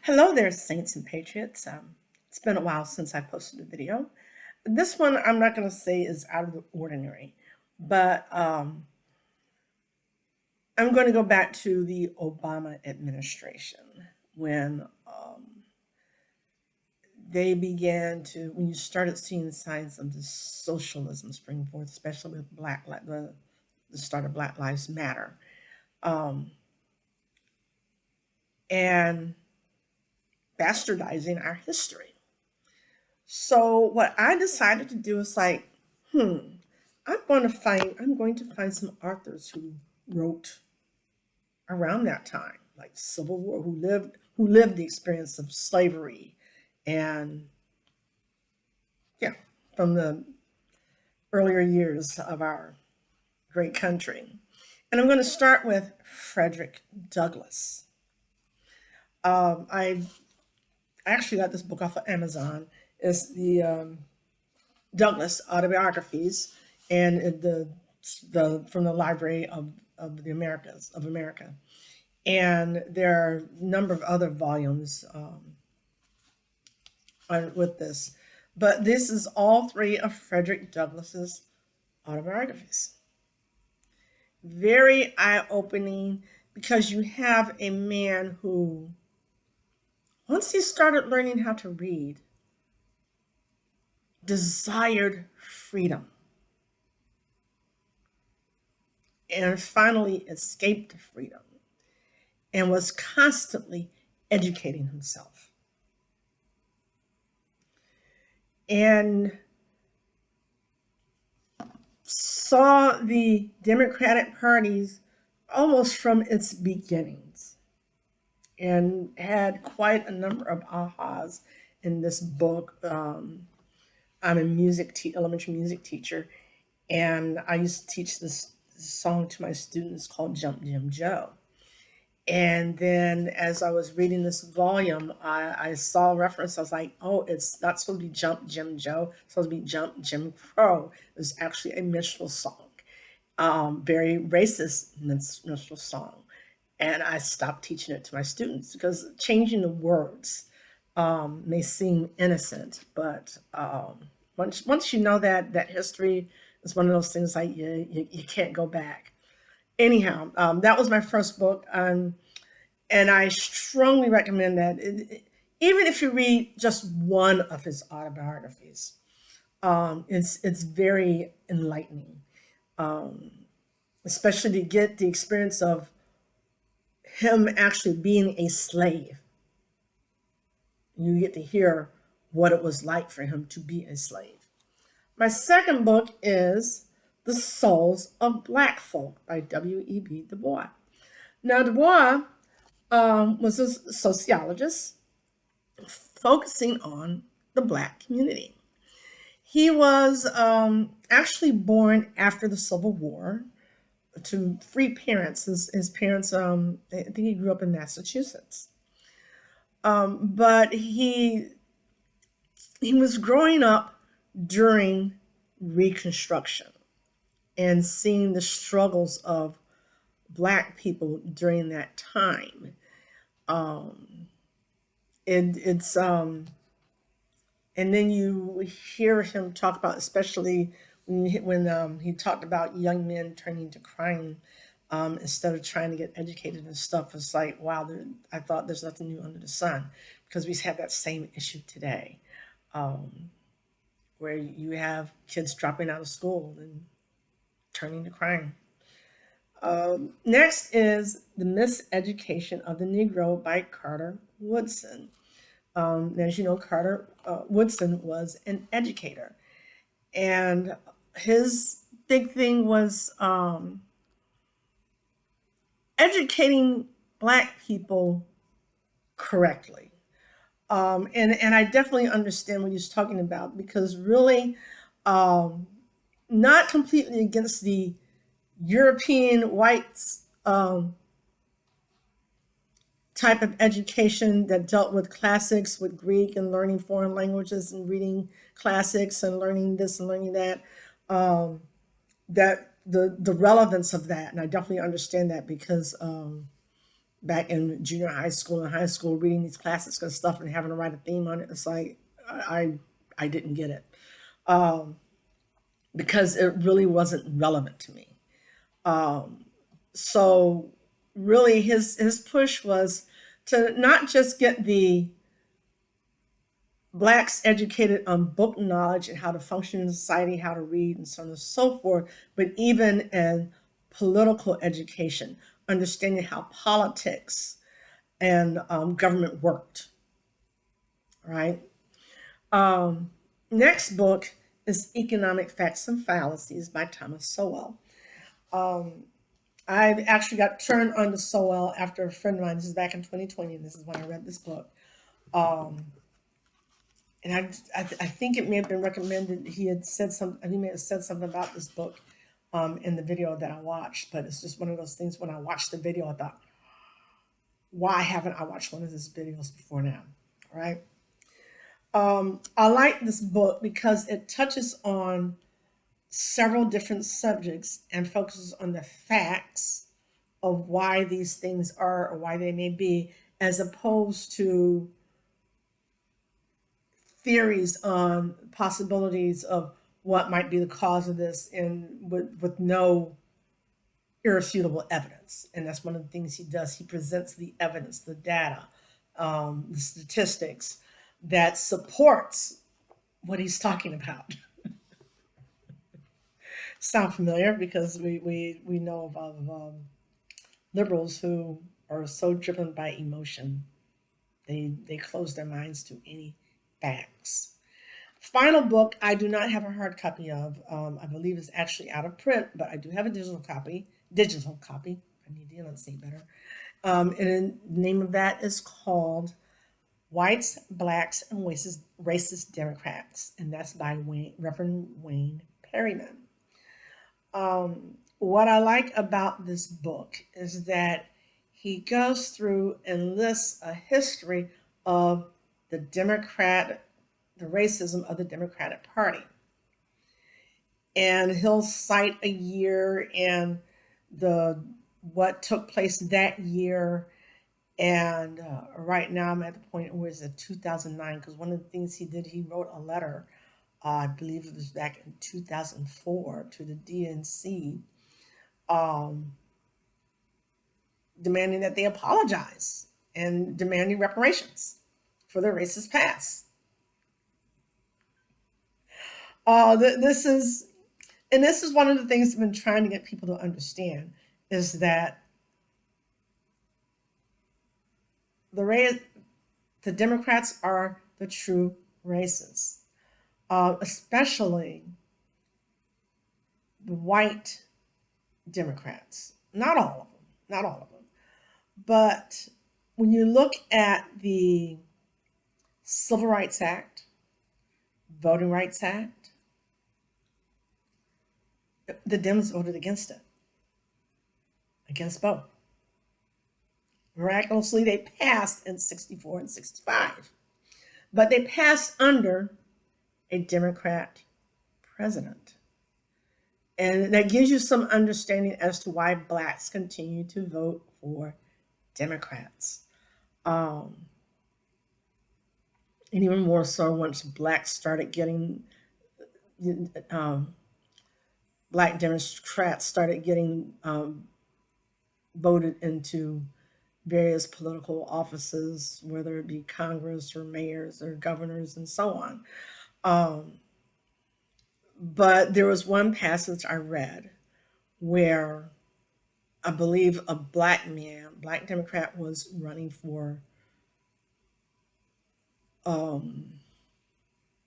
Hello there, Saints and Patriots. It's been a while since I posted a video. This one I'm not going to say is out of the ordinary, but I'm going to go back to the Obama administration when when you started seeing signs of the socialism spring forth, especially with the start of Black Lives Matter, um, and bastardizing our history. So what I decided to do is hmm, I'm going to find some authors who wrote around that time, like Civil War, who lived the experience of slavery and yeah, from the earlier years of our great country. And I'm going to start with Frederick Douglass. I actually got this book off of Amazon. It's the Douglass autobiographies, and the from the Library of the Americas of America. And there are a number of other volumes with this, but this is all three of Frederick Douglass's autobiographies. Very eye-opening because you have a man who, once he started learning how to read, desired freedom and finally escaped freedom and was constantly educating himself. And saw the Democratic parties almost from its beginnings and had quite a number of ahas in this book. I'm a elementary music teacher, and I used to teach this song to my students called Jump Jim Joe. And then as I was reading this volume, I saw a reference. I was like, oh, it's not supposed to be Jump Jim Joe. It's supposed to be Jump Jim Crow. It was actually a minstrel song, very racist minstrel song. And I stopped teaching it to my students because changing the words may seem innocent, but once you know that history is one of those things like you can't go back. Anyhow, that was my first book, and I strongly recommend that. Even if you read just one of his autobiographies, it's very enlightening, um, especially to get the experience of him actually being a slave. You get to hear what it was like for him to be a slave. My second book is The Souls of Black Folk by W.E.B. Du Bois. Now, Du Bois was a sociologist focusing on the Black community. He was actually born after the Civil War to free parents. His parents, I think he grew up in Massachusetts. But he was growing up during Reconstruction and seeing the struggles of Black people during that time. Um, it's And then you hear him talk about, especially when he talked about young men turning to crime instead of trying to get educated and stuff. It's like, wow, I thought there's nothing new under the sun, because we have that same issue today, um, where you have kids dropping out of school and turning to crime. Next is The Miseducation of the Negro by Carter Woodson. As you know, Carter Woodson was an educator, and his big thing was educating Black people correctly. And I definitely understand what he's talking about, because really, um, not completely against the European whites type of education that dealt with classics, with Greek and learning foreign languages and reading classics and learning this and learning that. Um, that the relevance of that, and I definitely understand that, because back in junior high school and high school, reading these classics and stuff and having to write a theme on it. It's like I didn't get it, um, because it really wasn't relevant to me. Um, so really, his push was to not just get the blacks educated on book knowledge and how to function in society, how to read, and so on and so forth, but even in political education, understanding how politics and government worked, right? Um, Next book is Economic Facts and Fallacies by Thomas Sowell. Um, I actually got turned on to Sowell after a friend of mine, this is back in 2020, and this is when I read this book. Um, and I think it may have been recommended. He had said something. He may have said something about this book in the video that I watched. But it's just one of those things. When I watched the video, I thought, why haven't I watched one of his videos before now? Right? I like this book because it touches on several different subjects and focuses on the facts of why these things are or why they may be, as opposed to theories on possibilities of what might be the cause of this, and with no irrefutable evidence. And that's one of the things he does. He presents the evidence, the data, the statistics that supports what he's talking about. Sound familiar? Because we know of liberals who are so driven by emotion, they close their minds to any facts. Final book I do not have a hard copy of. I believe it's actually out of print, but I do have a digital copy. Digital copy. I need to enunciate better. And the name of that is called Whites, Blacks, and Racist Democrats, and that's by Reverend Wayne Perryman. What I like about this book is that he goes through and lists a history of the the racism of the Democratic Party. And he'll cite a year and the what took place that year. And right now I'm at the point where it's 2009, because one of the things he did, he wrote a letter, I believe it was back in 2004, to the DNC, um, demanding that they apologize and demanding reparations for their racist past. This is, and this is one of the things I've been trying to get people to understand, is that the Democrats are the true racists, especially the white Democrats. Not all of them, not all of them. But when you look at the Civil Rights Act, Voting Rights Act, the Dems voted against it, against both. Miraculously, they passed in 64 and 65, but they passed under a Democrat president. And that gives you some understanding as to why blacks continue to vote for Democrats. And even more so once blacks started getting, black Democrats started getting voted into various political offices, whether it be Congress or mayors or governors and so on. But there was one passage I read where I believe a black man, black Democrat, was running for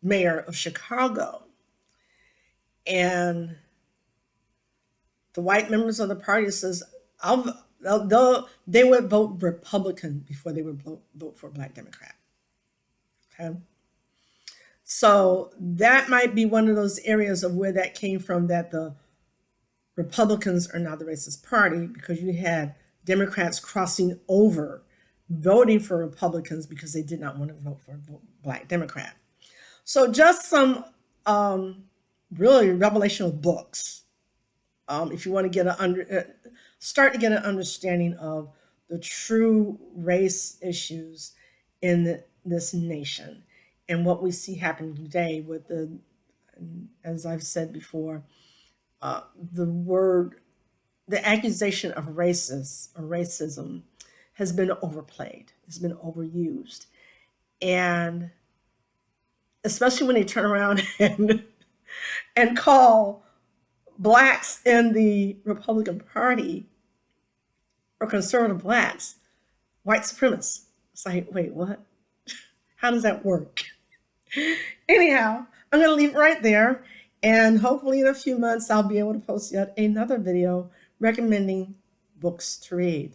mayor of Chicago. And the white members of the party says, they would vote Republican before they would vote for a black Democrat. Okay. So that might be one of those areas of where that came from, that the Republicans are now the racist party, because you had Democrats crossing over, voting for Republicans because they did not want to vote for a black Democrat. So just some really revelational books, if you want to get start to get an understanding of the true race issues in this nation. And what we see happening today with as I've said before, the word, the accusation of racist or racism has been overplayed, has been overused. And especially when they turn around and call blacks in the Republican Party or conservative blacks white supremacists. It's like, wait, what? How does that work? Anyhow, I'm going to leave right there. And hopefully in a few months, I'll be able to post yet another video recommending books to read.